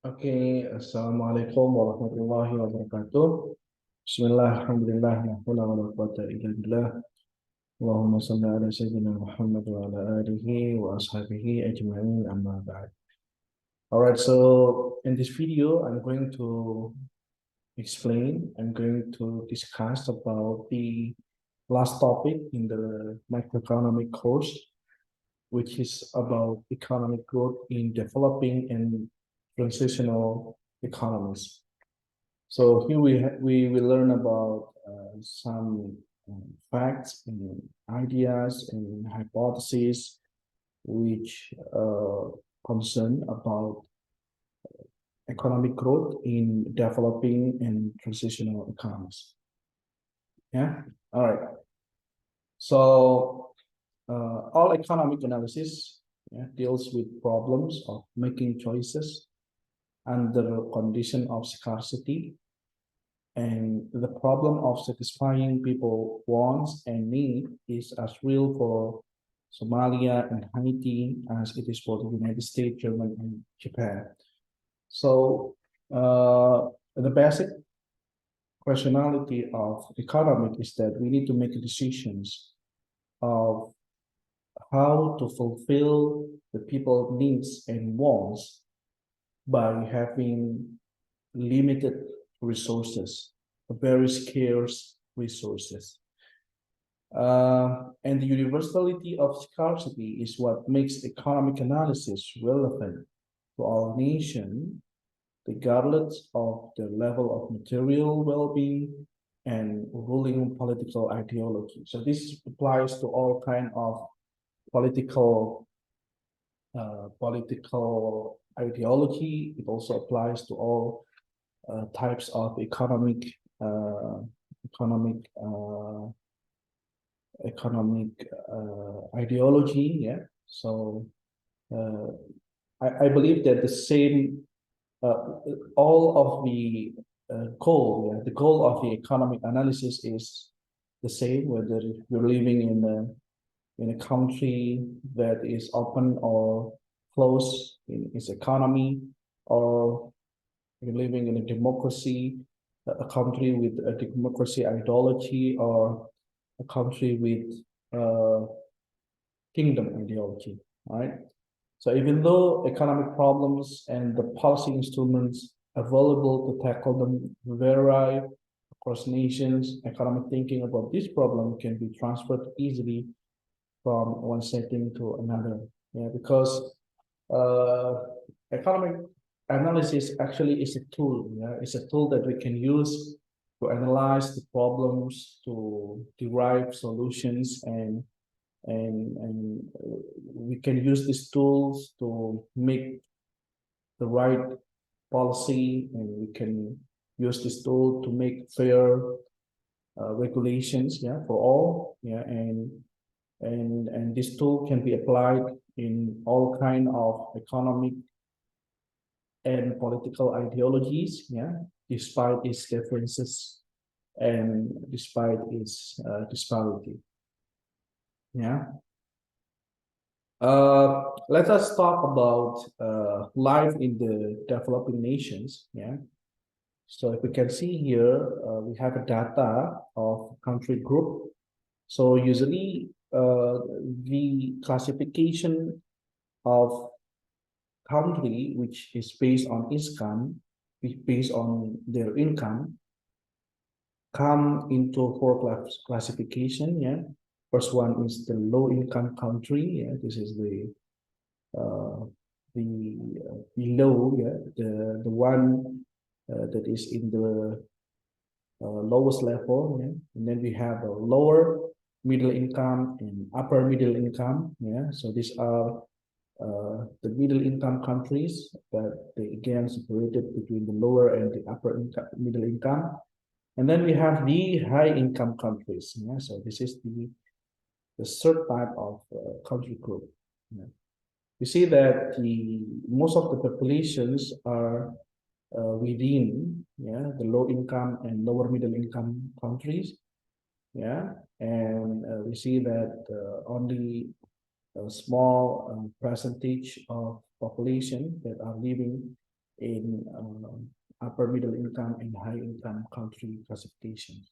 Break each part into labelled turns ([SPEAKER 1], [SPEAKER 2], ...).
[SPEAKER 1] Oke, Assalamualaikum warahmatullahi wabarakatuh. Bismillah, alhamdulillah, la haula wa la quwwata illa billah. Allahumma salli ala sayyidina Muhammad wa ala alihi wa ashabihi ajma'in amma ba'd. Alright, so in this video, I'm going to discuss about the last topic in the macroeconomic course, which is about economic growth in developing and transitional economies. So here we will learn about some facts and ideas and hypotheses which concern about economic growth in developing and transitional economies. Yeah. All right. So all economic analysis, yeah, deals with problems of making choices under condition of scarcity, and the problem of satisfying people wants and need is as real for Somalia and Haiti as it is for the United States, Germany, and Japan. So the basic rationality of economic is that we need to make decisions of how to fulfill the people's needs and wants by having limited resources, very scarce resources. And the universality of scarcity is what makes economic analysis relevant to our nation, regardless of the level of material well-being and ruling political ideology. So this applies to all kind of political political ideology. It also applies to all types of economic economic ideology. Yeah. So uh, I believe that the same all of the goal, yeah, the goal of the economic analysis is the same, whether you're living in a country that is open or closed in its economy, or you're living in a democracy, a country with a democracy ideology, or a country with kingdom ideology, right? So even though economic problems and the policy instruments available to tackle them vary across nations, economic thinking about this problem can be transferred easily from one setting to another. Yeah, because uh, economic analysis actually is a tool. Yeah, it's a tool that we can use to analyze the problems, to derive solutions, and we can use these tools to make the right policy, and we can use this tool to make fair regulations, yeah, for all, yeah, and this tool can be applied in all kind of economic and political ideologies, yeah, despite its differences and despite its disparity, yeah. Let us talk about life in the developing nations, yeah. So if we can see here, we have a data of country group. So usually the classification of country, which is based on income, based on their income, come into four classification. Yeah, first one is the low income country. Yeah, this is uh, the below. Yeah, the one that is in the lowest level. Yeah, and then we have a lower middle income and upper middle income. Yeah, so these are the middle income countries, but they again separated between the lower and the upper income, middle income. And then we have the high income countries. Yeah? So this is the third type of country group. Yeah. You see that the most of the populations are within, yeah, the low income and lower middle income countries. Yeah, and we see that only a small percentage of population that are living in upper middle income and high income country classifications.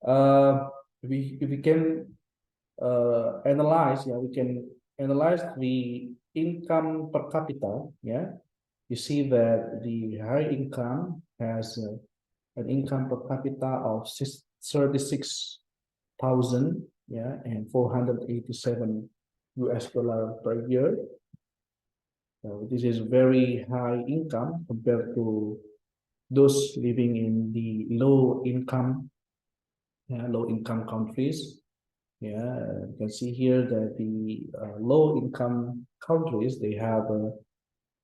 [SPEAKER 1] If we can analyze, yeah, we can analyze the income per capita. Yeah, you see that the high income has an income per capita of 36,000, yeah, and 487 US dollar per year. This is very high income compared to those living in the low income countries. Yeah, you can see here that the low income countries, they have a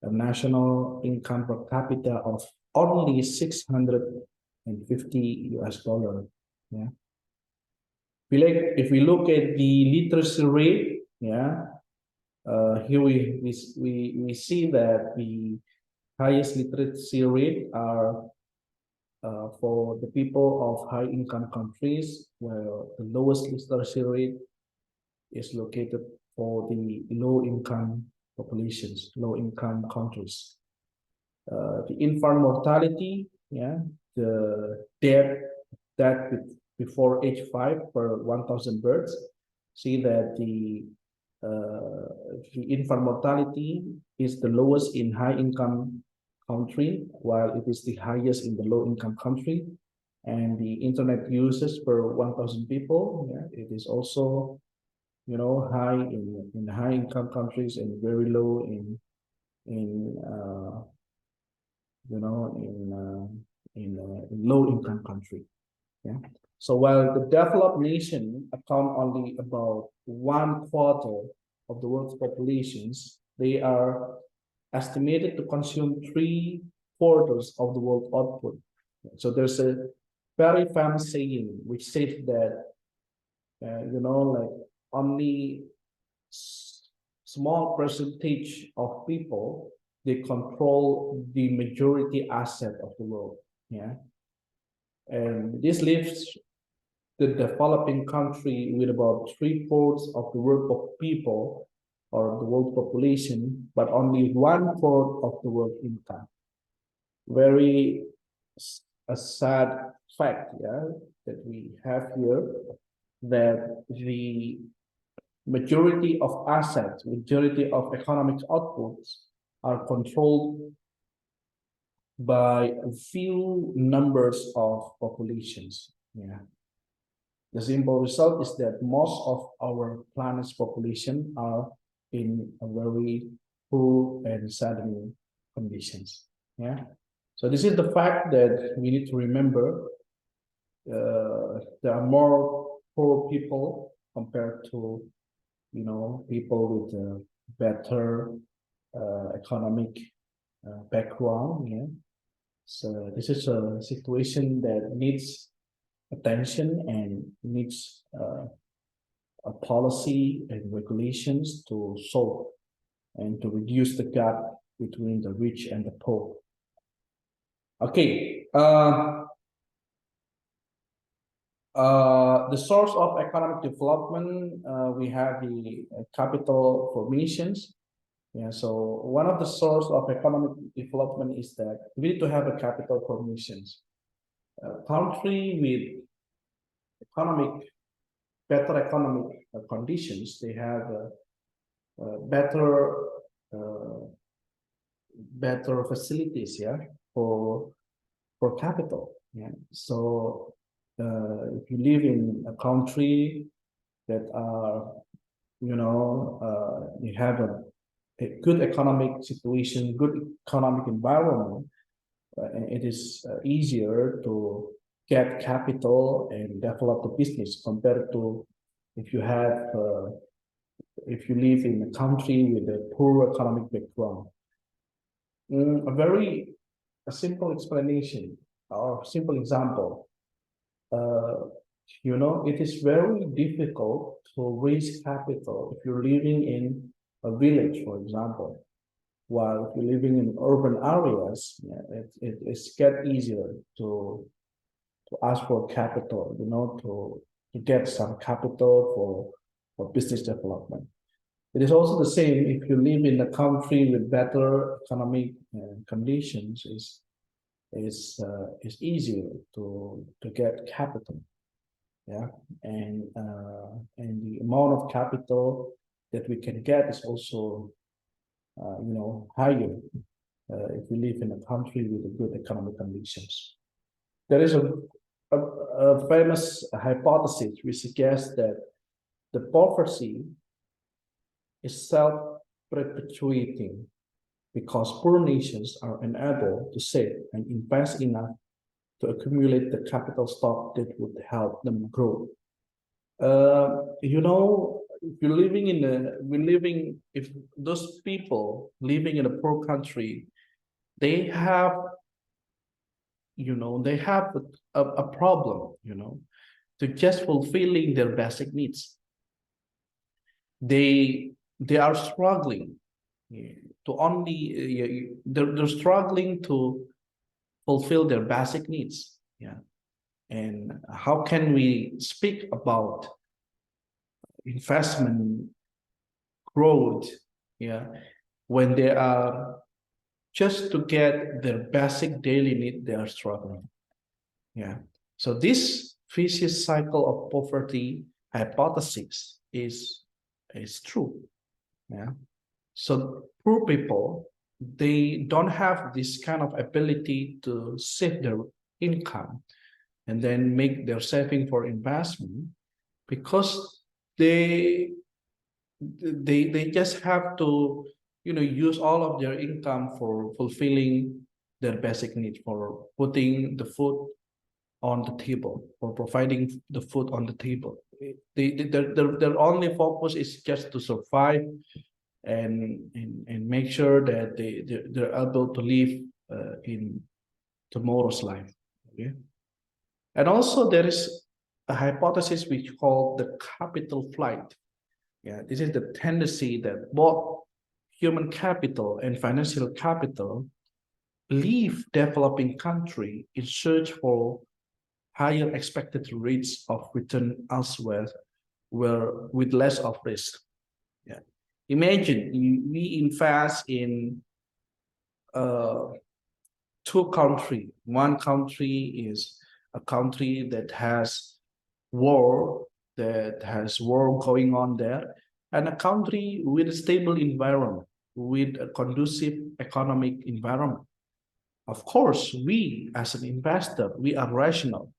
[SPEAKER 1] national income per capita of only 650 US dollar. Yeah. If we look at the literacy rate, yeah, here we see that the highest literacy rate are for the people of high income countries, where the lowest literacy rate is located for the low income populations, low income countries. The infant mortality, yeah, the death before age 5 per 1,000 births, see that the infant mortality is the lowest in high income country, while it is the highest in the low income country. And the internet users per 1,000 people, yeah, it is also, high in high income countries and very low in in low income country. Yeah. So while the developed nation account only about 1/4 of the world's populations, they are estimated to consume 3/4 of the world output. So there's a very famous saying which says that like only small percentage of people, they control the majority asset of the world. Yeah, and this leaves the developing country with about 3/4 of the world of people or the world population, but only 1/4 of the world income. Very a sad fact, yeah, that we have here, that the majority of assets, majority of economic outputs are controlled by a few numbers of populations. Yeah. The simple result is that most of our planet's population are in a very poor and saddening conditions. Yeah. So this is the fact that we need to remember. There are more poor people compared to people with a better economic background. Yeah. So this is a situation that needs attention and needs a policy and regulations to solve and to reduce the gap between the rich and the poor. Okay. The source of economic development, we have the capital formations. Yeah, so one of the source of economic development is that we need to have a capital formations. A country with better economic conditions, they have better facilities, yeah, for capital. Yeah, so if you live in a country that are you have a good economic situation, good economic environment, and it is easier to get capital and develop the business compared to if you live in a country with a poor economic background. A simple explanation or simple example. It is very difficult to raise capital if you're living in a village, for example. While if you're living in urban areas, yeah, it's get easier to ask for capital, to get some capital for business development. It is also the same if you live in a country with better economic conditions. Is easier to get capital, yeah, and the amount of capital that we can get is also higher if we live in a country with good economic conditions. There is a famous hypothesis which suggests that the poverty is self-perpetuating because poor nations are unable to save and invest enough to accumulate the capital stock that would help them grow. If you're living if those people living in a poor country, they have, a problem, to just fulfilling their basic needs. They are struggling to only, they're struggling to fulfill their basic needs. Yeah. And how can we speak about investment growth, yeah, when they are just to get their basic daily need, they are struggling. Yeah. So this vicious cycle of poverty hypothesis is true. Yeah. So poor people, they don't have this kind of ability to save their income and then make their saving for investment, because they they just have to use all of their income for fulfilling their basic needs, for putting the food on the table, for providing the food on the table. Their only focus is just to survive and make sure that they're able to live in tomorrow's life. Okay. And also there is a hypothesis which called the capital flight. Yeah, this is the tendency that both human capital and financial capital leave developing country in search for higher expected rates of return elsewhere, where with less of risk. Yeah. Imagine we invest in two countries. One country is a country that has war, going on there, and a country with a stable environment, with a conducive economic environment. Of course, we as an investor, we are rational.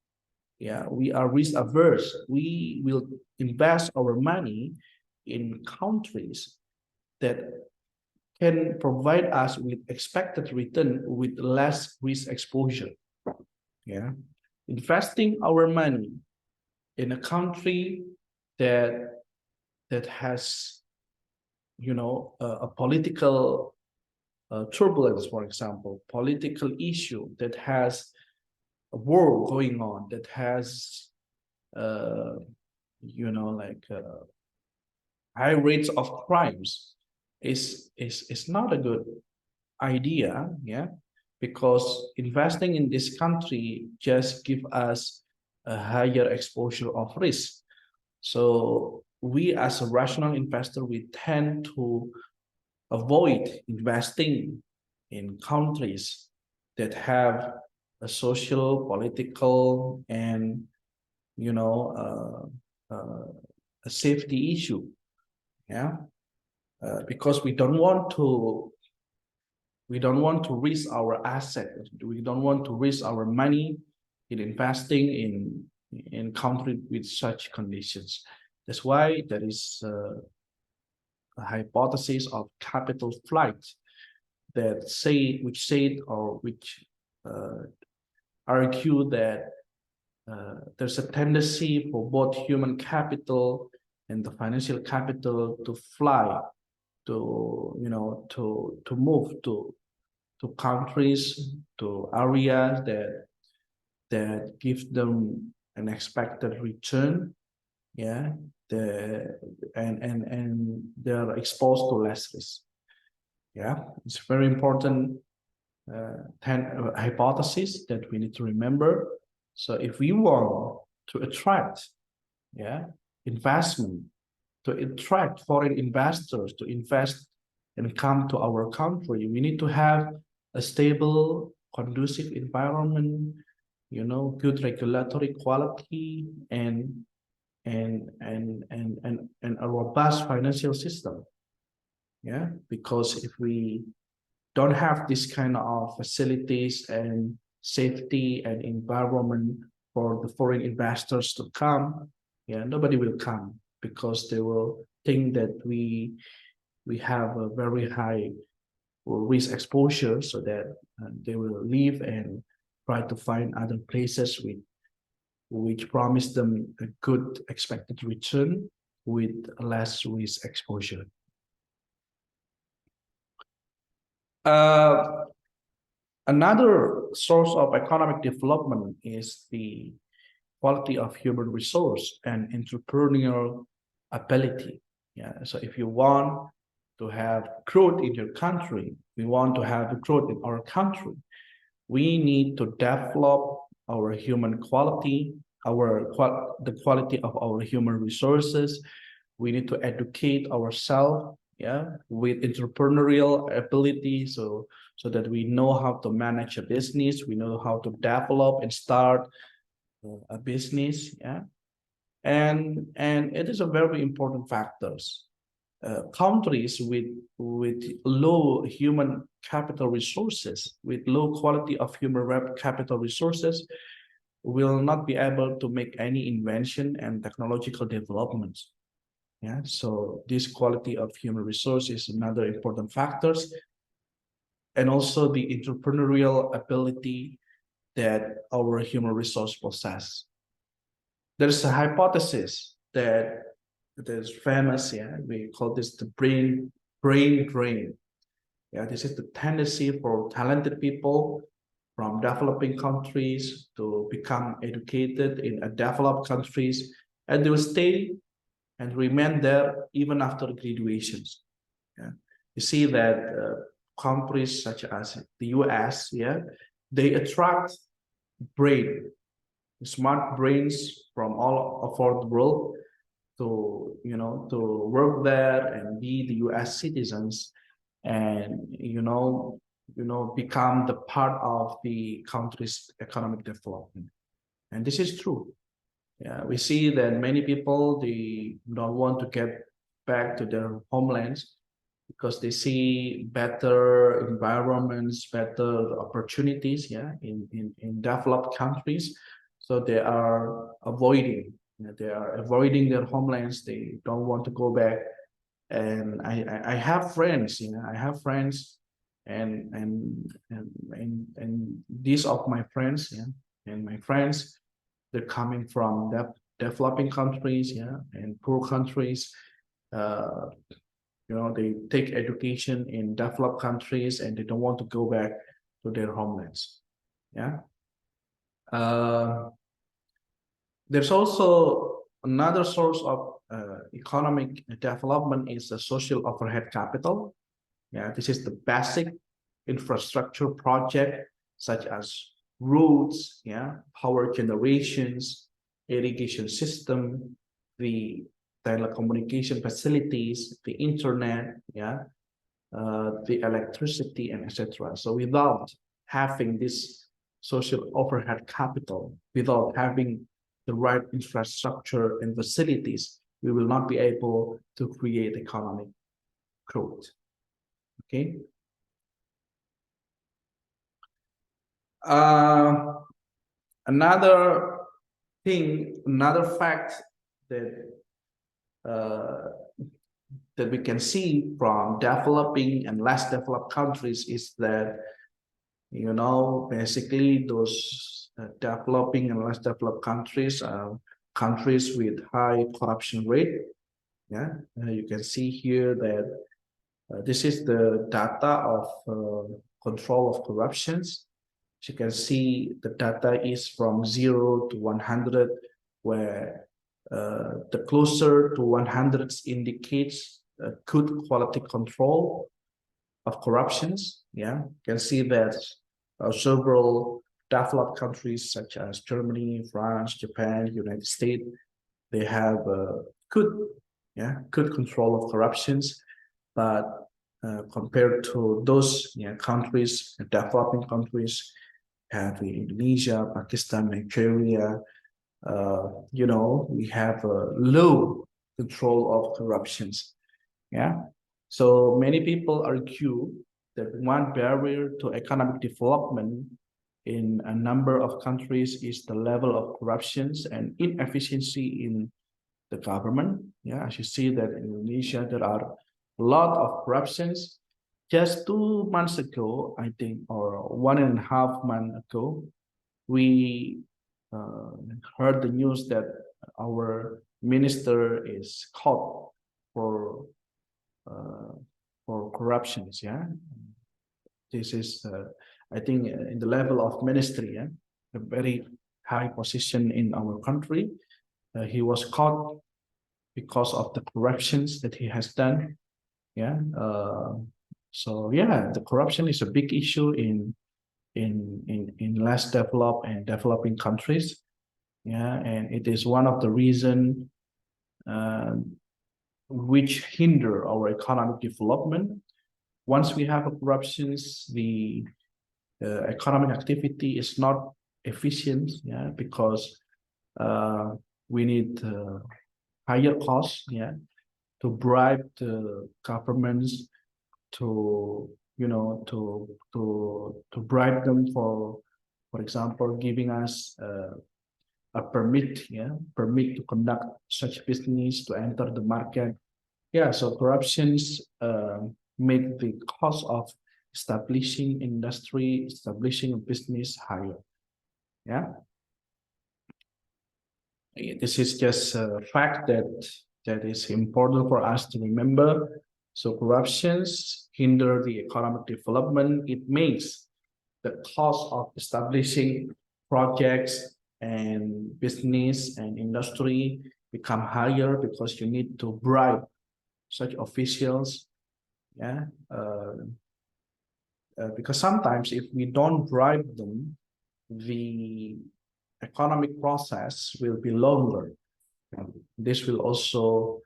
[SPEAKER 1] Yeah, we are risk averse. We will invest our money in countries that can provide us with expected return with less risk exposure. Yeah, investing our money in a country that has a political turbulence, for example, political issue, that has a war going on, that has high rates of crimes, is not a good idea. Yeah, because investing in this country just give us a higher exposure of risk. So we as a rational investor, we tend to avoid investing in countries that have a social, political, and a safety issue. Yeah, because we don't want to risk our asset. We don't want to risk our money in investing in country with such conditions. That's why there is a hypothesis of capital flight which argue that there's a tendency for both human capital and the financial capital to fly, to move to countries, to areas that give them an expected return. Yeah, and they're exposed to less risk. Yeah, it's very important hypothesis that we need to remember. So if we want to attract investment to attract foreign investors to invest and come to our country, we need to have a stable, conducive environment, good regulatory quality and a robust financial system. Yeah, because if we don't have this kind of facilities and safety and environment for the foreign investors to come, yeah, nobody will come because they will think that we have a very high risk exposure, so that they will leave and try to find other places which promise them a good expected return with less risk exposure. Another source of economic development is the quality of human resource and entrepreneurial ability. Yeah, so if you want to have growth in your country, we want to have growth in our country, we need to develop our human quality, the quality of our human resources. We need to educate ourselves, yeah, with entrepreneurial ability, so that we know how to manage a business, we know how to develop and start a business, yeah, and it is a very important factors. Countries with low human capital resources, with low quality of human capital resources, will not be able to make any invention and technological developments. Yeah, so this quality of human resource is another important factors, and also the entrepreneurial ability that our human resource possess. There's a hypothesis that is famous. Yeah, we call this the brain drain. Yeah, this is the tendency for talented people from developing countries to become educated in developed countries, and they will stay and remain there even after graduations. Yeah, you see that countries such as the US, yeah, they attract smart brains from all over the world to work there and be the US citizens, and become the part of the country's economic development. And this is true. Yeah, we see that many people, they don't want to get back to their homelands because they see better environments, better opportunities, yeah, in developed countries. So they are avoiding, their homelands. They don't want to go back. And I have friends, I have friends, and these of my friends, yeah, and my friends, they're coming from developing countries, yeah, and poor countries. Uh, they take education in developed countries and they don't want to go back to their homelands. Yeah. There's also another source of economic development is the social overhead capital. Yeah, this is the basic infrastructure project such as roads, yeah, power generations, irrigation system, the telecommunication facilities, the internet, yeah, the electricity, and etc. So without having this social overhead capital, without having the right infrastructure and facilities, we will not be able to create economic growth. Okay. Another thing, another fact that that we can see from developing and less developed countries is that, basically those developing and less developed countries are countries with high corruption rate. Yeah, you can see here that this is the data of control of corruptions. As you can see, the data is from 0 to 100, where the closer to 100 indicates good quality control of corruptions. Yeah, you can see that several developed countries such as Germany, France, Japan, United States, they have good yeah, good control of corruptions, but compared to those countries, developing countries, have Indonesia, Pakistan, Nigeria, we have a low control of corruptions. Yeah. So many people argue that one barrier to economic development in a number of countries is the level of corruptions and inefficiency in the government. Yeah, as you see that in Indonesia, there are a lot of corruptions. Just 2 months ago, I think, or 1.5 months ago, we uh, heard the news that our minister is caught for uh, corruptions. Yeah, this is I think in the level of ministry. Yeah, a very high position in our country. He was caught because of the corruptions that he has done. Yeah. So yeah, the corruption is a big issue in less developed and developing countries. Yeah, and it is one of the reason uh, which hinder our economic development. Once we have corruptions, the economic activity is not efficient. Yeah, because uh, we need higher costs. Yeah, to bribe the governments to to bribe them for example giving us a permit, yeah, permit to conduct such business, to enter the market. Yeah, so corruptions make the cost of establishing industry, establishing a business higher. Yeah, this is just a fact that is important for us to remember. So corruptions hinder the economic development. It makes the cost of establishing projects and business and industry become higher because you need to bribe such officials. Yeah, because sometimes if we don't bribe them, the economic process will be longer. This will also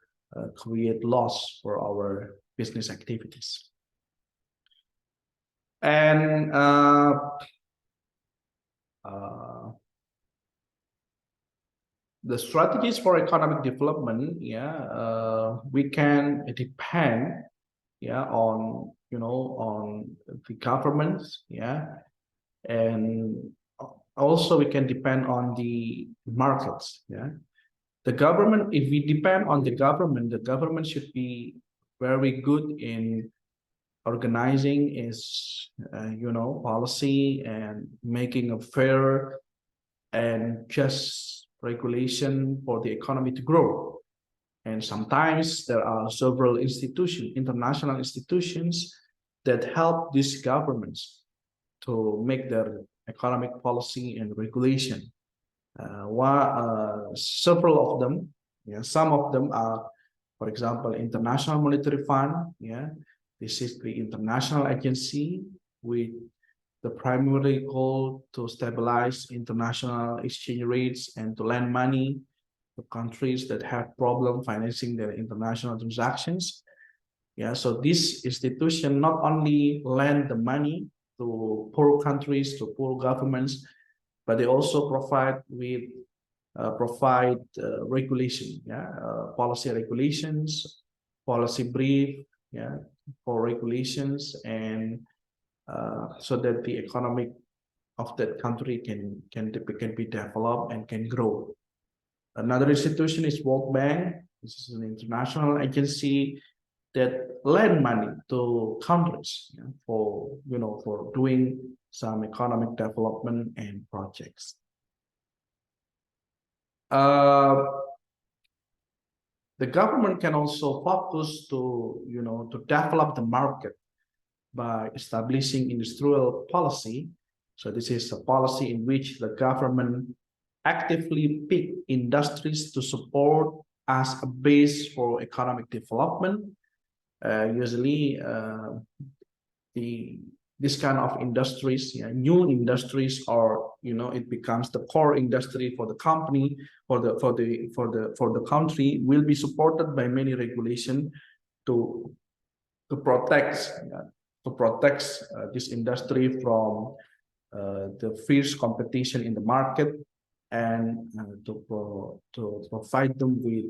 [SPEAKER 1] create loss for our business activities. And the strategies for economic development, yeah, we can depend, yeah, on on the governments, yeah, and also we can depend on the markets, yeah. The government, if we depend on the government should be very good in organizing its policy and making a fair and just regulation for the economy to grow. And sometimes there are several institutions, international institutions, that help these governments to make their economic policy and regulation. Several of them, yeah, some of them are, for example, International Monetary Fund. Yeah, this is the international agency with the primary goal to stabilize international exchange rates and to lend money to countries that have problem financing their international transactions. Yeah, so this institution not only lend the money to poor countries, to poor governments, but they also provide regulation, yeah, policy regulations, policy brief, yeah, for regulations, and so that the economic of that country can be developed and can grow. Another institution is World Bank. This is an international agency that lend money to countries, yeah, for doing some economic development and projects. The government can also focus to develop the market by establishing industrial policy. So this is a policy in which the government actively pick industries to support as a base for economic development. Usually, the this kind of industries, new industries, or it becomes the core industry for the company, for the country, will be supported by many regulation to to protect this industry from the fierce competition in the market, and to provide them with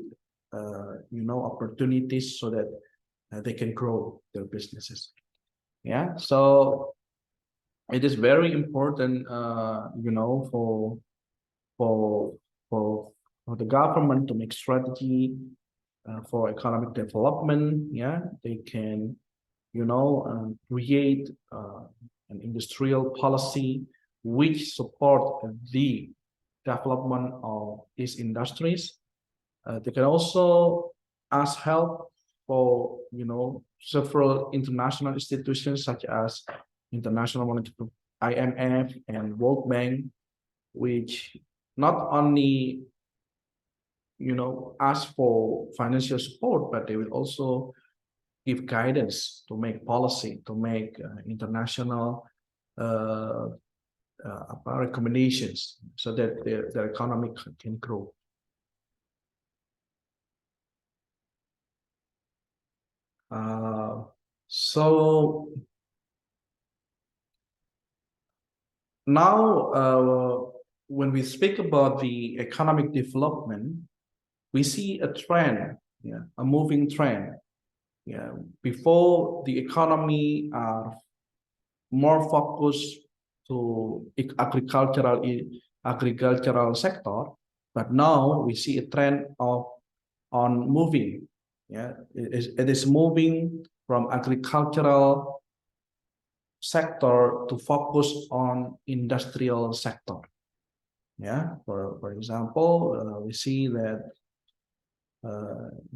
[SPEAKER 1] opportunities so that they can grow their businesses. Yeah, so it is very important, for for for the government to make strategy for economic development. Yeah, they can, create an industrial policy which support the development of these industries. They can also ask help for several international institutions such as International Monetary IMF and World Bank, which not only ask for financial support, but they will also give guidance to make policy, to make international uh, recommendations so that their economy can grow. So now, when we speak about the economic development, we see a trend, a moving trend. Yeah, before the economy are more focused to agricultural sector, but now we see a trend of on moving. Yeah, it is moving from agricultural sector to focus on industrial sector. Yeah, for example, we see that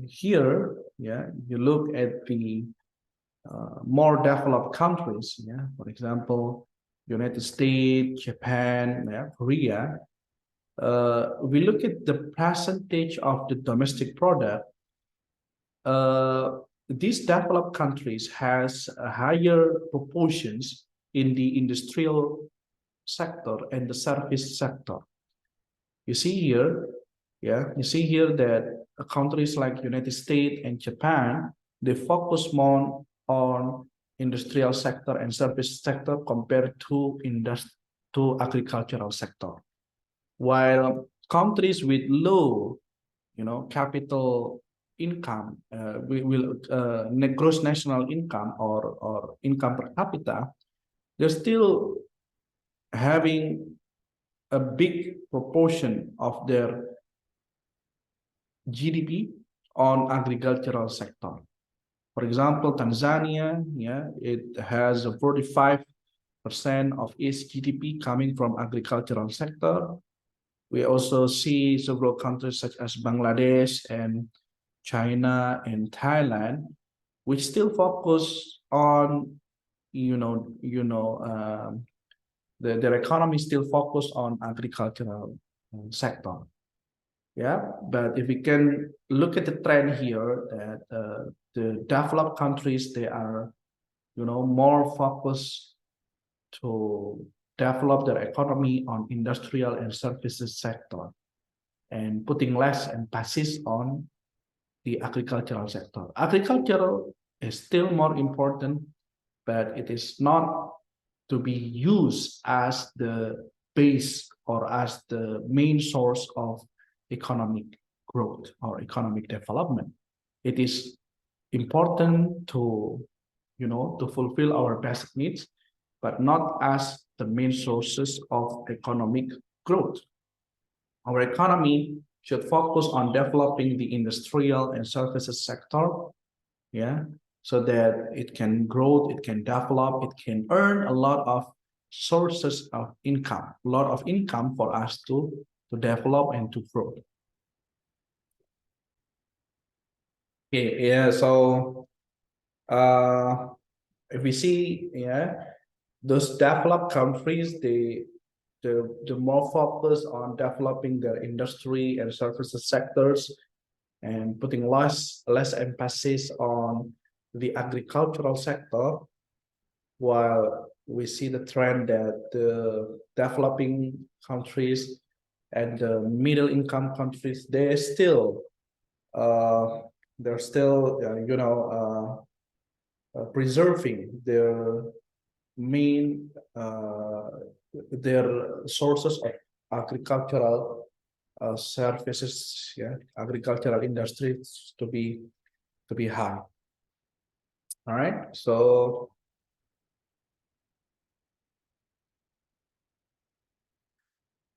[SPEAKER 1] here, you look at the more developed countries, for example, United States, Japan, Korea. We look at the percentage of the domestic product. These developed countries has a higher proportions in the industrial sector and the service sector. You see here, you see here that countries like United States and Japan, they focus more on industrial sector and service sector compared to agricultural sector. While countries with low, capital income, gross national income or income per capita, they're still having a big proportion of their GDP on agricultural sector. For example, Tanzania, it has 45% of its GDP coming from agricultural sector. We also see several countries such as Bangladesh and China and Thailand, which still focus on, their economy still focused on agricultural sector. Yeah, but if we can look at the trend here, that the developed countries, they are, more focused to develop their economy on industrial and services sector, and putting less emphasis on the agricultural sector. Agricultural is still more important, but it is not to be used as the base or as the main source of economic growth or economic development. It is important to, to fulfill our basic needs, but not as the main sources of economic growth. Our economy should focus on developing the industrial and services sector, so that it can grow, it can develop, it can earn a lot of sources of income, a lot of income for us to develop and to grow. Okay, so if we see, those developed countries, the more focus on developing their industry and services sectors and putting less emphasis on the agricultural sector, while we see the trend that the developing countries and the middle income countries, uh, they're still preserving main uh, their sources of agricultural services, yeah, agricultural industries to be high. All right, so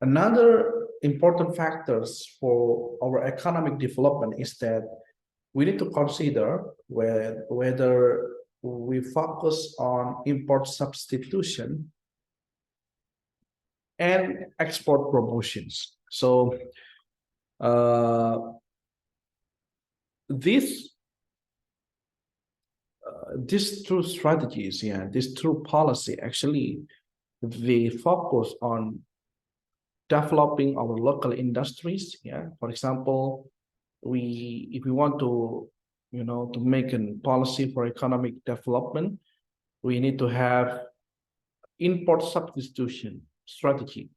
[SPEAKER 1] another important factors for our economic development is that we need to consider whether we focus on import substitution and export promotions. So uh, this these two strategies, yeah, this two policy actually they focus on developing our local industries. Yeah, for example, if we want to to make a policy for economic development, we need to have import substitution strategy,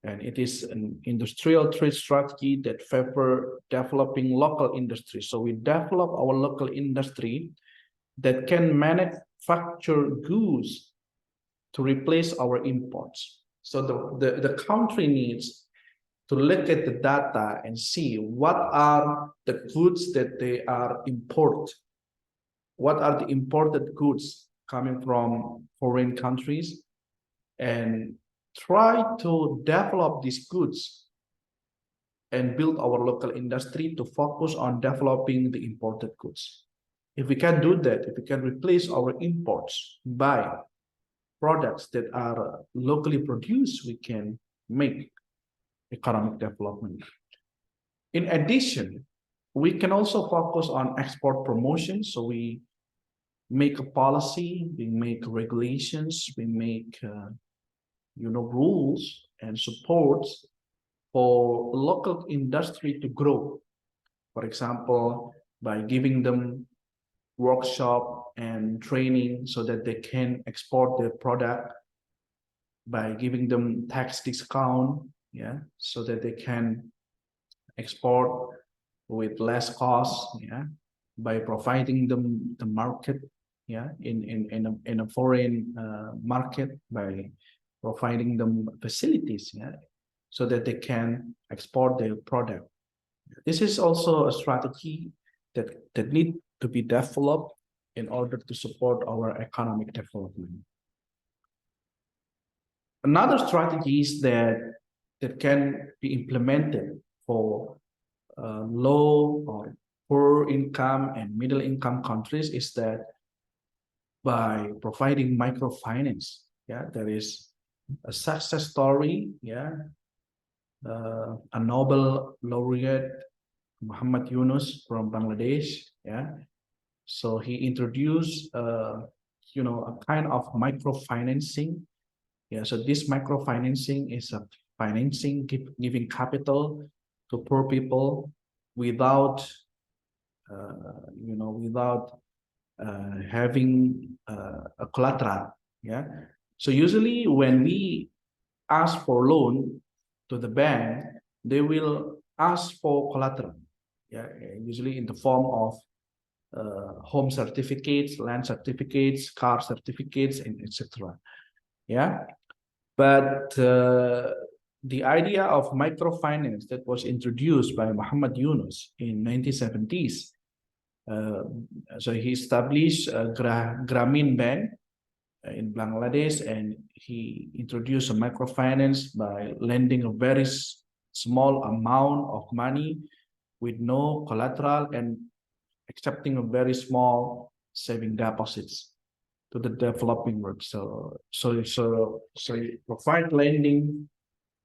[SPEAKER 1] and it is an industrial trade strategy that favor developing local industry. So we develop our local industry that can manufacture goods to replace our imports. So the country needs to look at the data and see what are the goods that they are import, what are the imported goods coming from foreign countries, and try to develop these goods and build our local industry to focus on developing the imported goods. If we can do that, if we can replace our imports by products that are locally produced, we can make economic development. In addition, we can also focus on export promotion. So we make a policy, we make regulations, we make rules and supports for local industry to grow. For example, by giving them workshop and training so that they can export their product, by giving them tax discount, yeah, so that they can export with less cost, yeah, by providing them the market, yeah, in a foreign market, by providing them facilities, yeah, so that they can export their product. This is also a strategy that need to be developed in order to support our economic development. Another strategies that can be implemented for low or poor income and middle income countries is that by providing microfinance. Yeah, there is a success story. Yeah, a Nobel laureate, Muhammad Yunus from Bangladesh. Yeah, so he introduced a kind of microfinancing. Yeah, so this microfinancing is a financing giving capital to poor people without without having a collateral. Yeah, so usually when we ask for loan to the bank, they will ask for collateral. Yeah, usually in the form of home certificates, land certificates, car certificates, and etc. Yeah, but the idea of microfinance that was introduced by Muhammad Yunus in 1970s. So he established a Grameen Bank in Bangladesh, and he introduced a microfinance by lending a very small amount of money with no collateral and accepting a very small saving deposits to the developing world. So you provide lending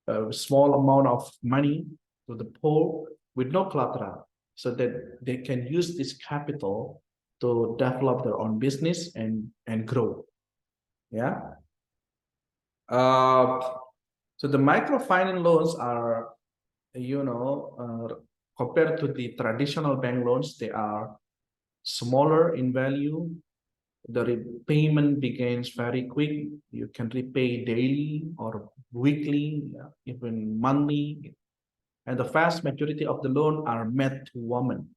[SPEAKER 1] a small amount of money to the poor with no collateral, so that they can use this capital to develop their own business and grow. Yeah. So the microfinance loans are, compared to the traditional bank loans, they are smaller in value, The repayment begins very quick. You can repay daily or weekly, even monthly. And the vast majority of the loan are made to women,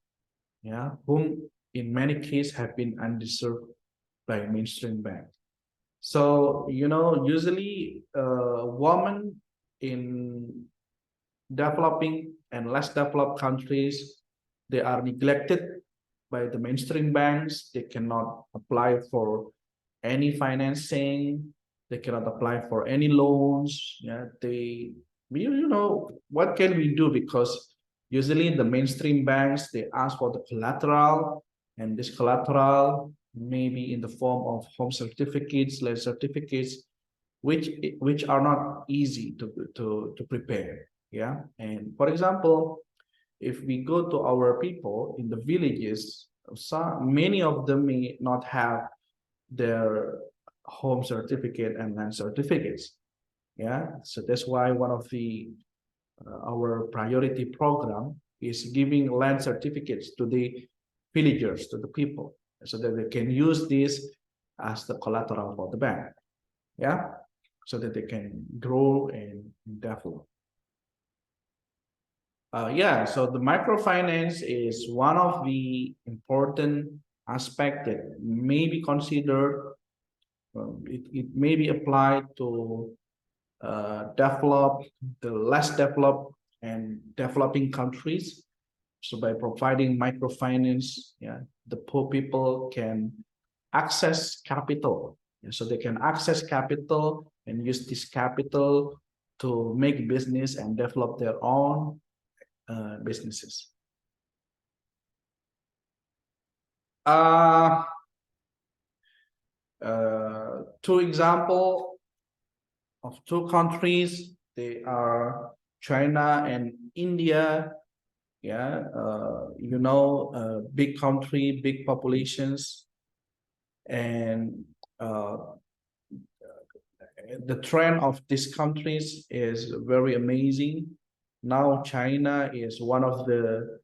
[SPEAKER 1] yeah, whom in many cases have been undeserved by mainstream bank. So, usually women in developing and less developed countries, they are neglected by the mainstream banks. They cannot apply for any financing. They cannot apply for any loans. Yeah, what can we do? Because usually the mainstream banks, they ask for the collateral, and this collateral may be in the form of home certificates, land certificates, which are not easy to prepare. Yeah, and for example, if we go to our people in the villages, many of them may not have their home certificate and land certificates. Yeah, so that's why one of the our priority program is giving land certificates to the villagers, to the people, so that they can use this as the collateral for the bank. Yeah, so that they can grow and develop. Yeah, so the microfinance is one of the important aspect that may be considered. It may be applied to develop the less developed and developing countries. So by providing microfinance, yeah, the poor people can access capital. Yeah, so they can access capital and use this capital to make business and develop their own businesses. Uh, Two example of two countries, they are China and India. Yeah, big country, big populations, and the trend of these countries is very amazing. Now China is one of the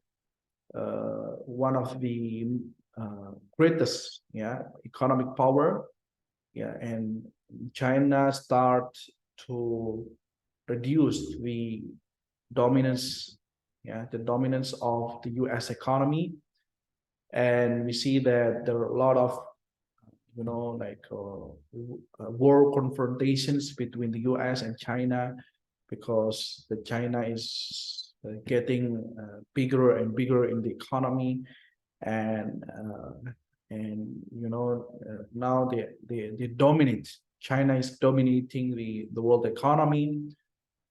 [SPEAKER 1] greatest, yeah, economic power. Yeah, and China start to reduce dominance the dominance of the US economy. And we see that there are a lot of war confrontations between the US and China, because the China is getting bigger and bigger in the economy. And now they dominate. China is dominating the world economy,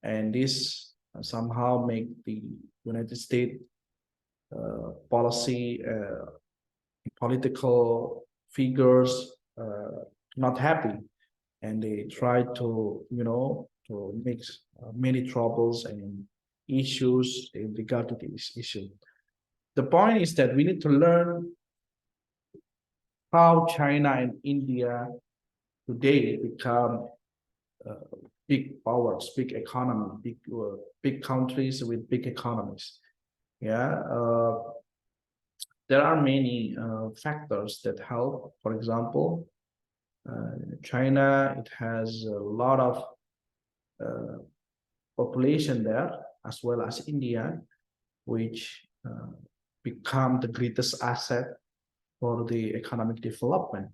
[SPEAKER 1] and this somehow make the United States policy political figures not happy, and they try to make many troubles and issues in regard to this issue. The point is that we need to learn how China and India today become big powers, big economy, big countries with big economies. Yeah, there are many factors that help. For example, China, it has a lot of population there, as well as India, which become the greatest asset for the economic development.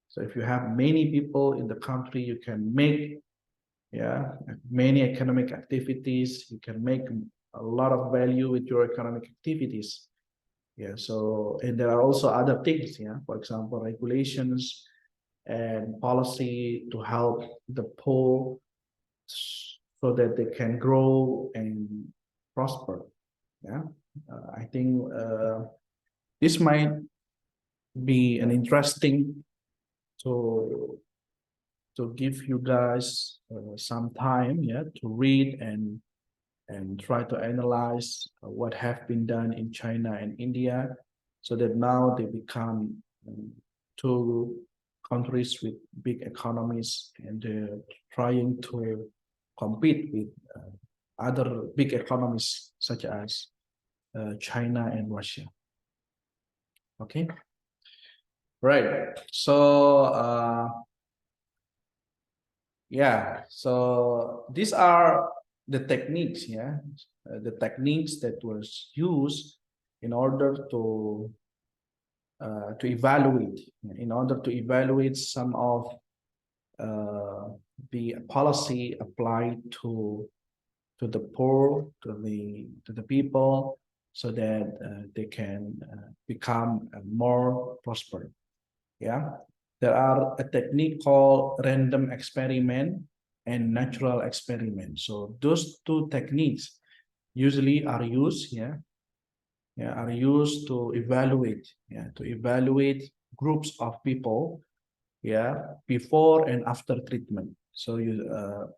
[SPEAKER 1] So if you have many people in the country, you can make many economic activities. You can make a lot of value with your economic activities. Yeah, so, and there are also other things, yeah, for example, regulations and policy to help the poor so that they can grow and prosper. Yeah, I think this might be an interesting to give you guys some time, yeah, to read and try to analyze what have been done in China and India, so that now they become two countries with big economies, and they're trying to compete with other big economies such as China and Russia. Okay. Right. So yeah, so these are the techniques, yeah, the techniques that was used in order to evaluate, some of uh, the policy applied to the poor, to the people, so that they can become more prosperous. Yeah, there are a technique called random experiment and natural experiment. So those two techniques usually are used, are used to evaluate, to evaluate groups of people, before and after treatment. So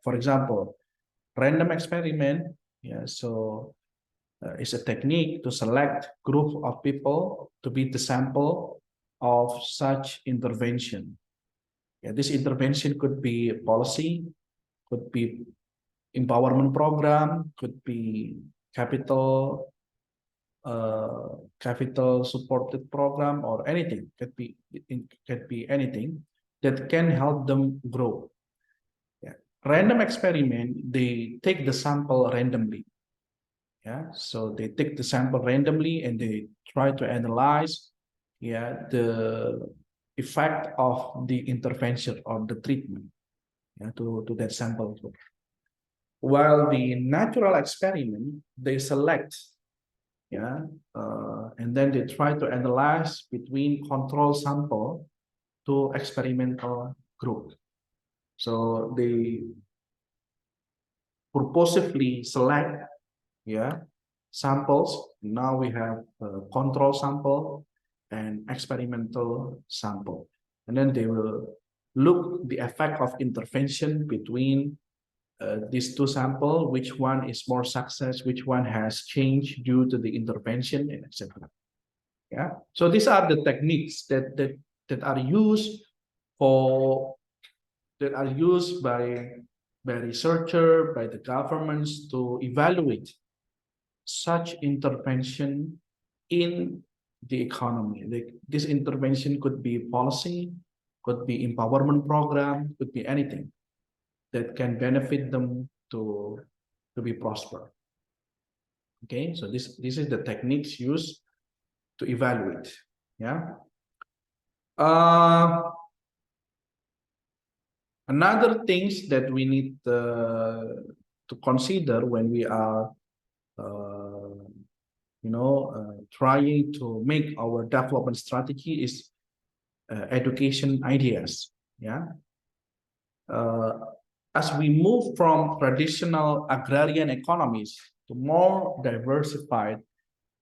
[SPEAKER 1] for example, random experiment, so is a technique to select group of people to be the sample of such intervention. Yeah, this intervention could be policy, could be empowerment program, could be capital capital supported program, or anything. It could be anything that can help them grow. Yeah. Random experiment, they take the sample randomly. Yeah, so they take the sample randomly and they try to analyze, the effect of the intervention or the treatment, to that sample group. While the natural experiment, they select, and then they try to analyze between control sample to experimental group. So they purposefully select, samples. Now we have a control sample and experimental sample, and then they will look the effect of intervention between these two sample, which one is more success, which one has changed due to the intervention, and etc. Yeah. So these are the techniques that are used for that are used by researcher, by the governments to evaluate such intervention in the economy. This intervention could be policy, could be empowerment program, could be anything that can benefit them to be prosper. Okay, so this is the techniques used to evaluate. Yeah. Uh, Another things that we need to consider when we are, uh, trying to make our development strategy is education ideas. Yeah. Uh, as we move from traditional agrarian economies to more diversified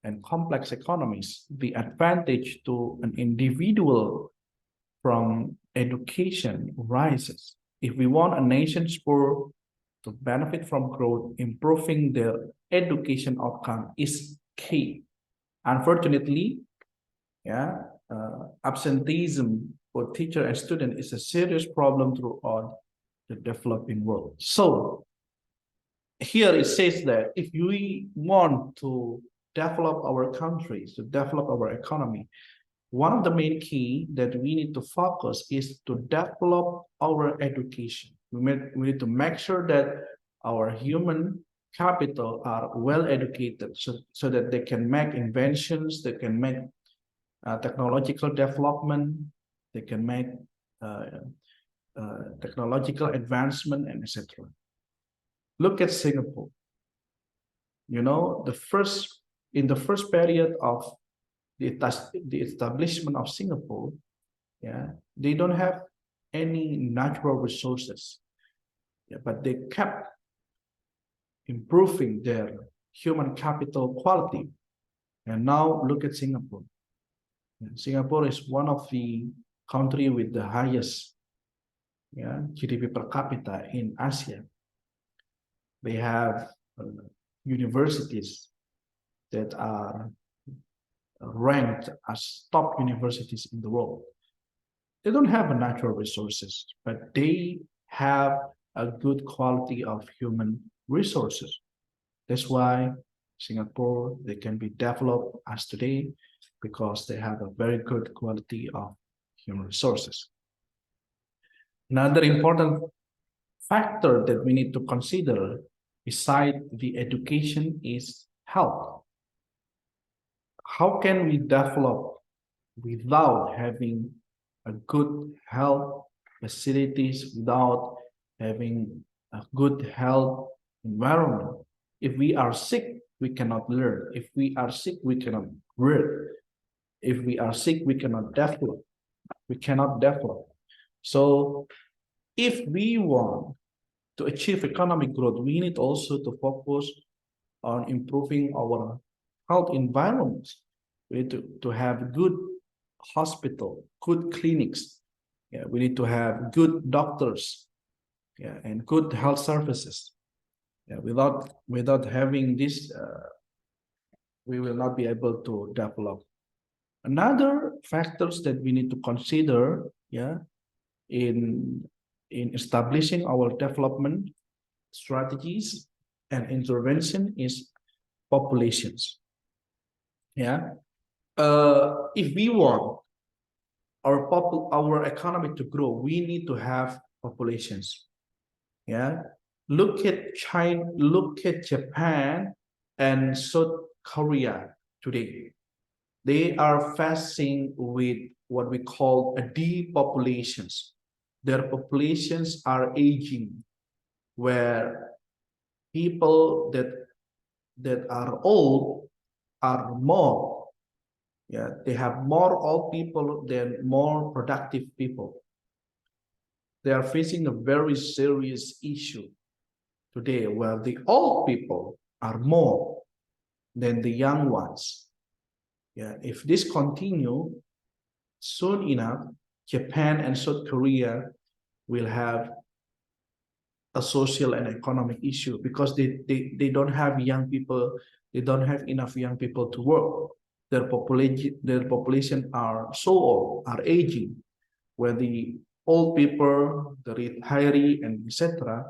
[SPEAKER 1] and complex economies, the advantage to an individual from education rises. If we want a nation's poor to benefit from growth, improving their education outcome is key. Unfortunately, absenteeism for teacher and student is a serious problem throughout the developing world. So here it says that if we want to develop our countries, to develop our economy, one of the main key that we need to focus is to develop our education. We need to make sure that our human capital are well educated, so that they can make inventions, they can make technological development, they can make uh, technological advancement, and etc. Look at Singapore. In the first period of the establishment of Singapore, they don't have any natural resources, but they kept improving their human capital quality. And now look at Singapore. Singapore is one of the country with the highest, GDP per capita in Asia. They have universities that are ranked as top universities in the world. They don't have natural resources, but they have a good quality of human resources. That's why Singapore, they can be developed as today, because they have a very good quality of human resources. Another important factor that we need to consider beside the education is health. How can we develop without having a good health facilities, without having a good health environment? If we are sick, we cannot learn. If we are sick, we cannot work. If we are sick, we cannot develop. We cannot develop. So if we want to achieve economic growth, we need also to focus on improving our health environments. We need to have good hospital, good clinics. Yeah, we need to have good doctors, yeah, and good health services. Yeah, without having this, we will not be able to develop. Another factors that we need to consider, yeah, in establishing our development strategies and intervention is populations. Yeah, if we want our economy to grow, we need to have populations. Yeah, look at China, look at Japan and South Korea today. They are facing with what we call a depopulations. Their populations are aging, where people that are old are more. Yeah, they have more old people than more productive people. They are facing a very serious issue today, where the old people are more than the young ones. Yeah, if this continue, soon enough, Japan and South Korea will have a social and economic issue because they don't have young people, they don't have enough young people to work. Their population are so old, are aging, where the old people, the retiree, and etc.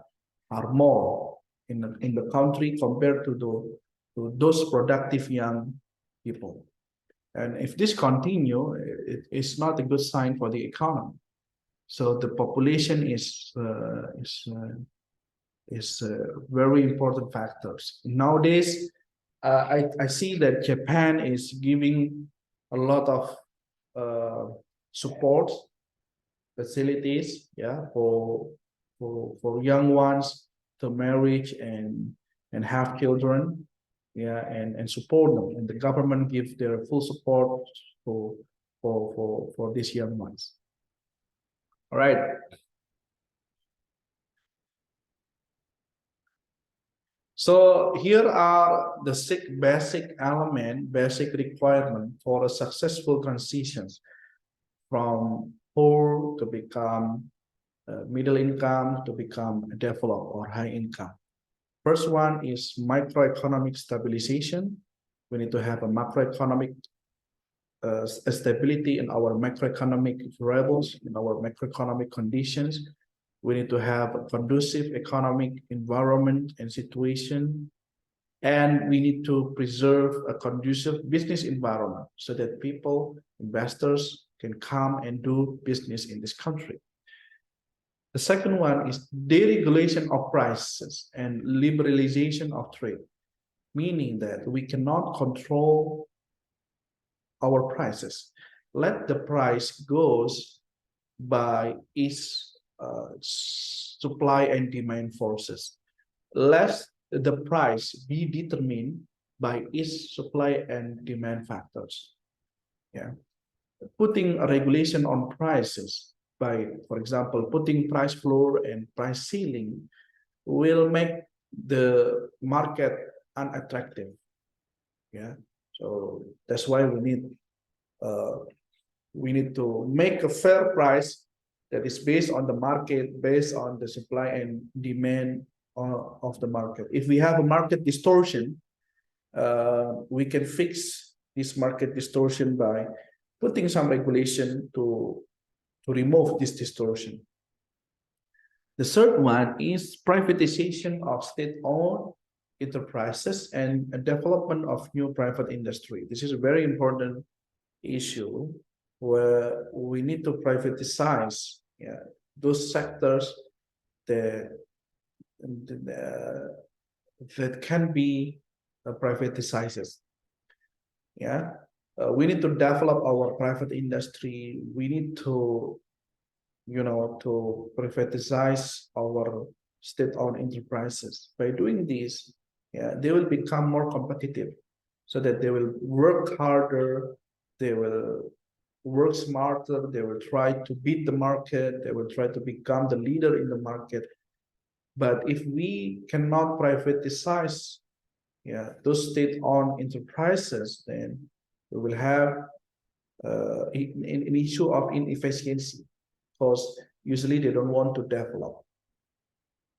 [SPEAKER 1] are more in the country compared to those productive young people. And if this continue, it's not a good sign for the economy. So the population is very important factors. Nowadays, I see that Japan is giving a lot of support facilities, yeah, for young ones to marriage and have children, yeah, and support them, and the government gives their full support for these young ones. All right. So here are the six basic requirement for a successful transitions from poor to become middle income to become developed or high income. First one is microeconomic stabilization. We need to have a macroeconomic stability in our macroeconomic variables, in our macroeconomic conditions. We need to have a conducive economic environment and situation. And we need to preserve a conducive business environment so that people, investors, can come and do business in this country. The second one is deregulation of prices and liberalization of trade, meaning that we cannot control our prices. Let the price goes by its supply and demand forces. Let the price be determined by its supply and demand factors. Yeah, putting a regulation on prices by, for example, putting price floor and price ceiling will make the market unattractive. Yeah, so that's why we need to make a fair price that is based on the market, based on the supply and demand of the market. If we have a market distortion, we can fix this market distortion by putting some regulation to remove this distortion. The third one is privatization of state-owned enterprises and development of new private industry. This is a very important issue where we need to privatize those sectors that that can be privatized. We need to develop our private industry. We need to to privatize our state-owned enterprises. By doing this, they will become more competitive, so that they will work harder, they will work smarter, they will try to beat the market, they will try to become the leader in the market. But if we cannot privatize those state-owned enterprises, then we will have an issue of inefficiency, because usually they don't want to develop.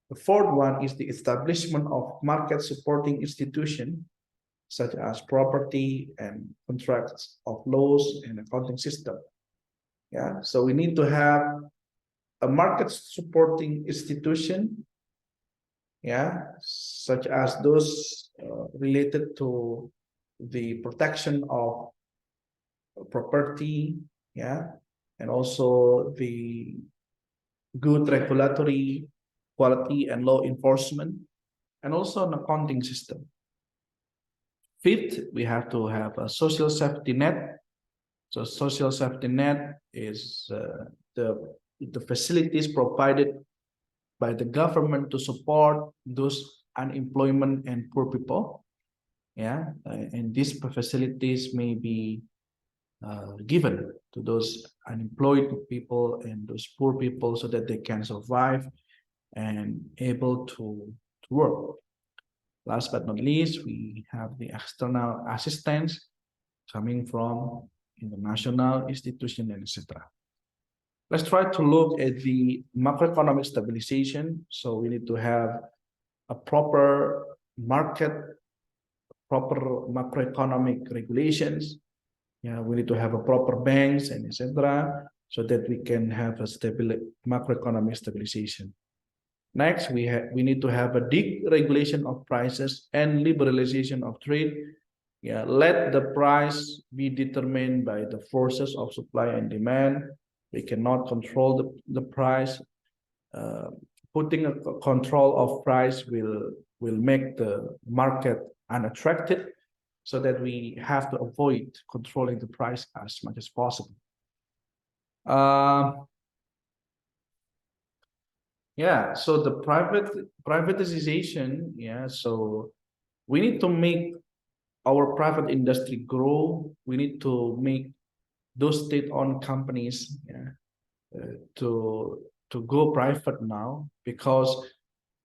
[SPEAKER 1] The fourth one is the establishment of market supporting institutions, such as property and contracts of laws and accounting system. So we need to have a market supporting institution, such as those related to the protection of property, and also the good regulatory quality and law enforcement, and also an accounting system. Fifth, we have to have a social safety net. So social safety net is the facilities provided by the government to support those unemployment and poor people. And these facilities may be given to those unemployed people and those poor people, so that they can survive and able to work. Last but not least, we have the external assistance coming from international institutions, and etc. Let's try to look at the macroeconomic stabilization. So we need to have a proper market, proper macroeconomic regulations. We need to have a proper banks and etc., so that we can have a stable macroeconomic stabilization. Next, we need to have a deregulation of prices and liberalization of trade. Let the price be determined by the forces of supply and demand. We cannot control the price. Putting a control of price will make the market unattractive, so that we have to avoid controlling the price as much as possible. So the privatization, so we need to make our private industry grow. We need to make those state-owned companies to go private now, because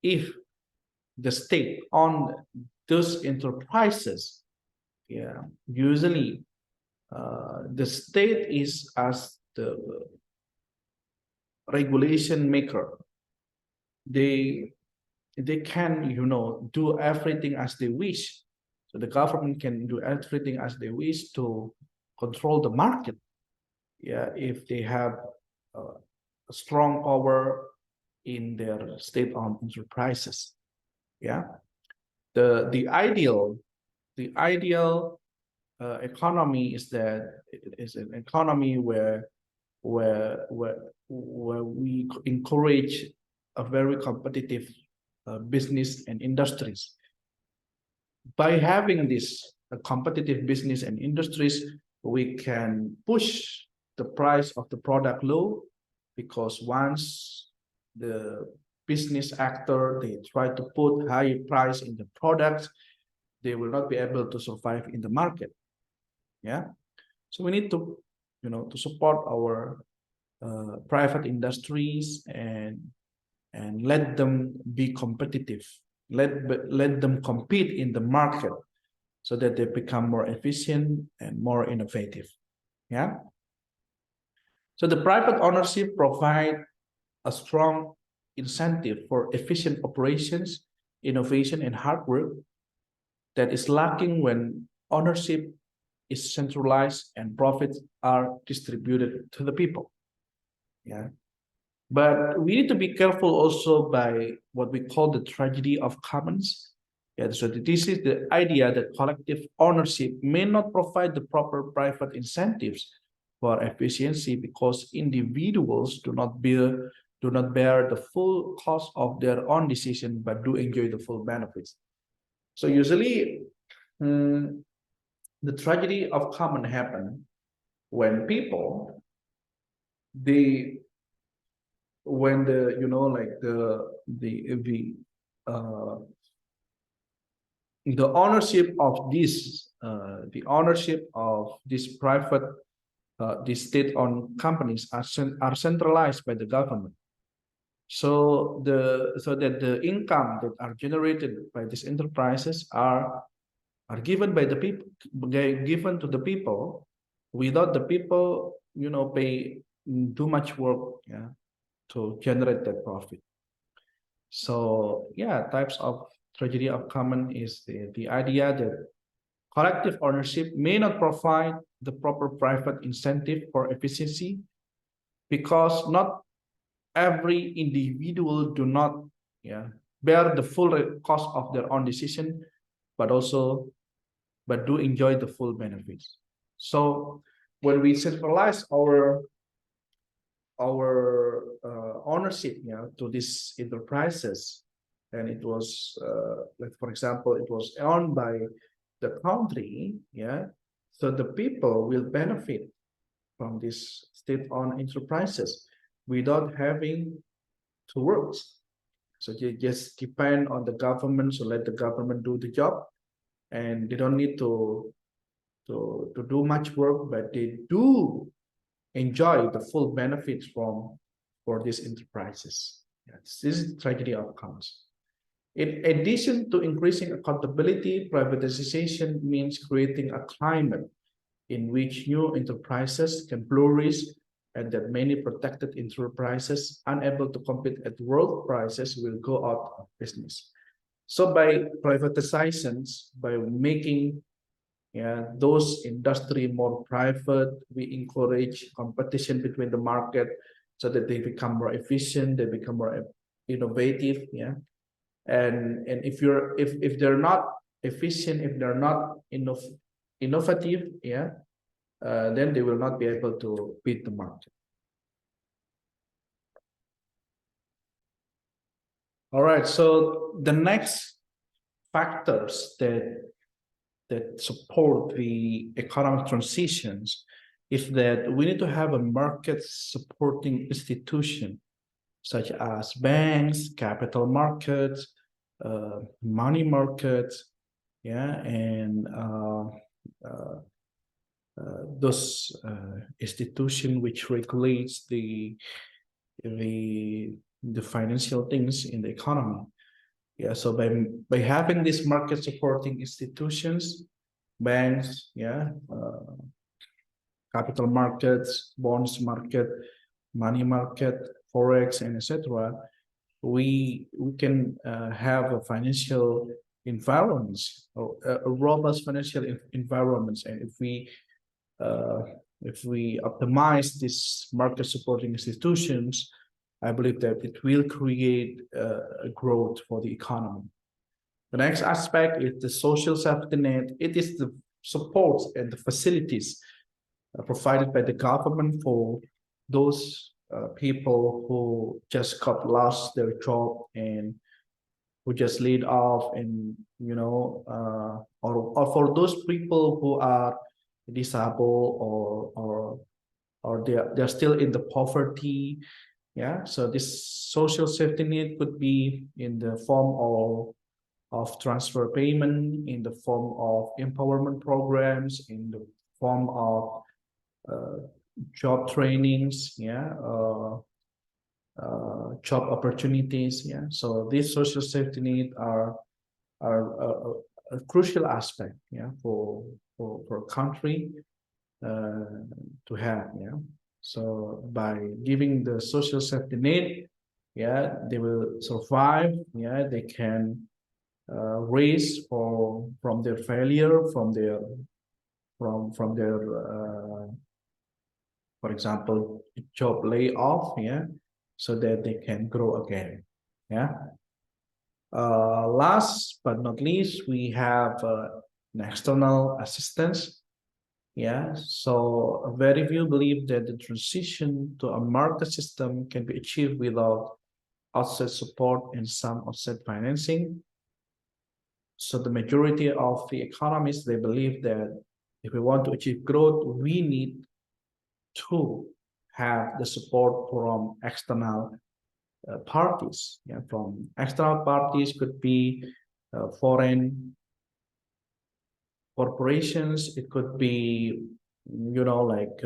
[SPEAKER 1] if the state own those enterprises, usually the state is as the regulation maker. They can do everything as they wish. So the government can do everything as they wish to control the market, if they have a strong power in their state-owned enterprises. The ideal economy is that it is an economy where we encourage a very competitive business and industries. By having this competitive business and industries, we can push the price of the product low, because once the business actor, they try to put high price in the products, they will not be able to survive in the market. So we need to to support our private industries and let them be competitive, let them compete in the market, so that they become more efficient and more innovative. So the private ownership provide a strong incentive for efficient operations, innovation, and hard work that is lacking when ownership is centralized and profits are distributed to the people. But we need to be careful also by what we call the tragedy of commons. So this is the idea that collective ownership may not provide the proper private incentives for efficiency because individuals do not bear the full cost of their own decision, but do enjoy the full benefits. So usually, the tragedy of common happen when people they when the like uh, the ownership of this private these state-owned companies are centralized by the government. So that the income that are generated by these enterprises are given by the people, given to the people, without the people pay too much work, yeah, to generate that profit. So yeah, types of tragedy of common is the idea that collective ownership may not provide the proper private incentive for efficiency because not every individual do not, yeah, bear the full cost of their own decision, but do enjoy the full benefits. So when we centralize our ownership, to these enterprises, and it was like, for example, it was owned by the country, yeah, so the people will benefit from these state-owned enterprises without having to work. So you just depend on the government, so let the government do the job, and they don't need to do much work, but they do enjoy the full benefits for these enterprises. Yes, this is tragedy outcomes. In addition to increasing accountability, privatization means creating a climate in which new enterprises can flourish and that many protected enterprises unable to compete at world prices will go out of business. So by privatizations, by making, yeah, those industry more private, we encourage competition between the market so that they become more efficient, they become more innovative, yeah. And if they're not efficient, if they're not innovative, yeah, then they will not be able to beat the market. All right, so the next factors that support the economic transitions is that we need to have a market supporting institution such as banks, capital markets, money markets, yeah, and those institution which regulates the the financial things in the economy. Yeah, so by having these market supporting institutions, banks, yeah, capital markets, bonds market, money market, forex, and etc., we can have a financial environments, or a robust financial environments, and if we optimize these market supporting institutions, I believe that it will create a growth for the economy. The next aspect is the social safety net. It is the supports and the facilities provided by the government for those people who just got lost their job and who just laid off, and or for those people who are disabled, or they're still in the poverty. Yeah, so this social safety net could be in the form of transfer payment, in the form of empowerment programs, in the form of job trainings, yeah, job opportunities, yeah. So these social safety net are a crucial aspect, yeah, for a country to have, yeah. So by giving the social safety net, yeah, they will survive, yeah, they can raise from their failure, from their for example, job layoff, yeah, so that they can grow again, yeah. Last but not least, we have an external assistance. Yeah, so very few believe that the transition to a market system can be achieved without outside support and some outside financing. So the majority of the economists, they believe that if we want to achieve growth, we need to have the support from external parties. Yeah, from external parties could be foreign corporations, it could be, like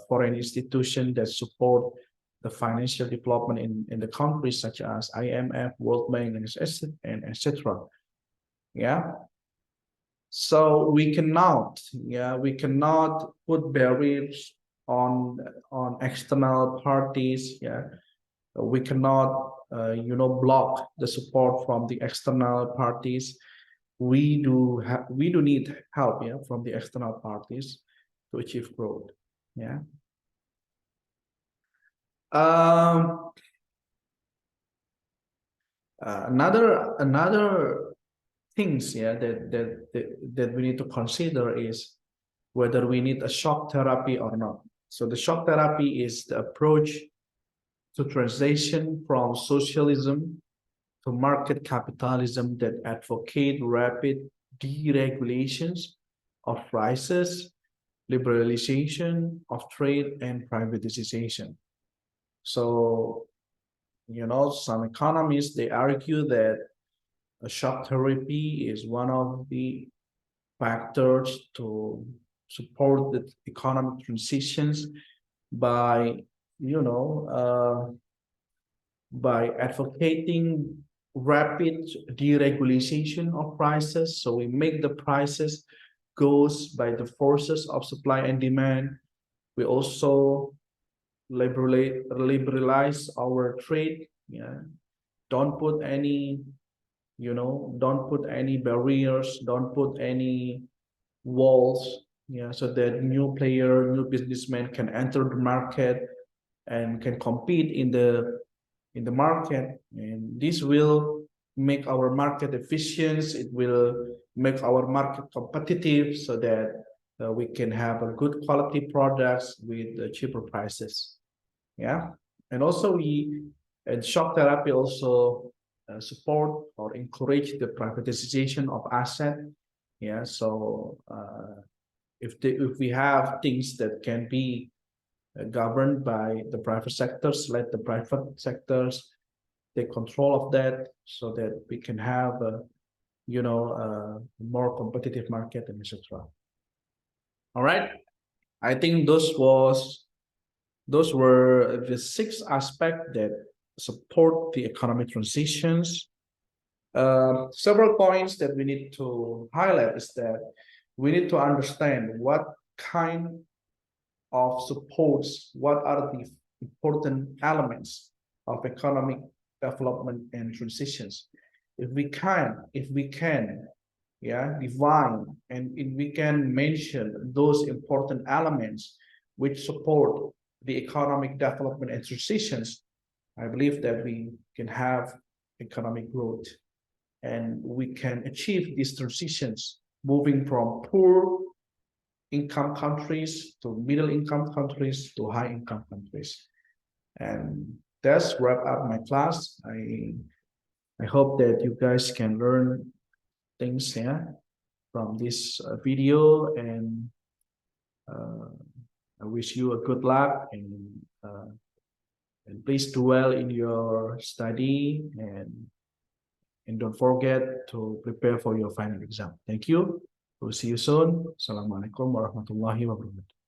[SPEAKER 1] foreign institutions that support the financial development in the countries such as IMF, World Bank, and etc. Yeah. So we cannot put barriers on external parties. Yeah, we cannot, block the support from the external parties. We do need help, yeah, from the external parties to achieve growth. Yeah. Um, another things, yeah, that we need to consider is whether we need a shock therapy or not. So the shock therapy is the approach to transition from socialism to market capitalism that advocate rapid deregulations of prices, liberalization of trade, and privatization. So, some economists, they argue that a shock therapy is one of the factors to support the economic transitions by, you know, by advocating rapid deregulation of prices. So we make the prices goes by the forces of supply and demand. We also liberalize our trade. Yeah, don't put any, don't put any barriers, don't put any walls. Yeah, so that new businessmen can enter the market and can compete in the market, and this will make our market efficient. It will make our market competitive so that we can have a good quality products with cheaper prices. Yeah, and also and shock therapy also support or encourage the privatization of asset. Yeah, so if we have things that can be governed by the private sectors, let the private sectors take control of that so that we can have a, more competitive market and etc. All right, I think those were the six aspects that support the economic transitions. Several points that we need to highlight is that we need to understand what kind of supports, what are the important elements of economic development and transitions. If we can, yeah, define and if we can mention those important elements which support the economic development and transitions, I believe that we can have economic growth and we can achieve these transitions moving from poor income countries to middle income countries to high income countries. And that's wrap up my class. I hope that you guys can learn things, yeah, from this video, and I wish you a good luck, and please do well in your study, and don't forget to prepare for your final exam. Thank you. We'll see you soon. Assalamualaikum warahmatullahi wabarakatuh.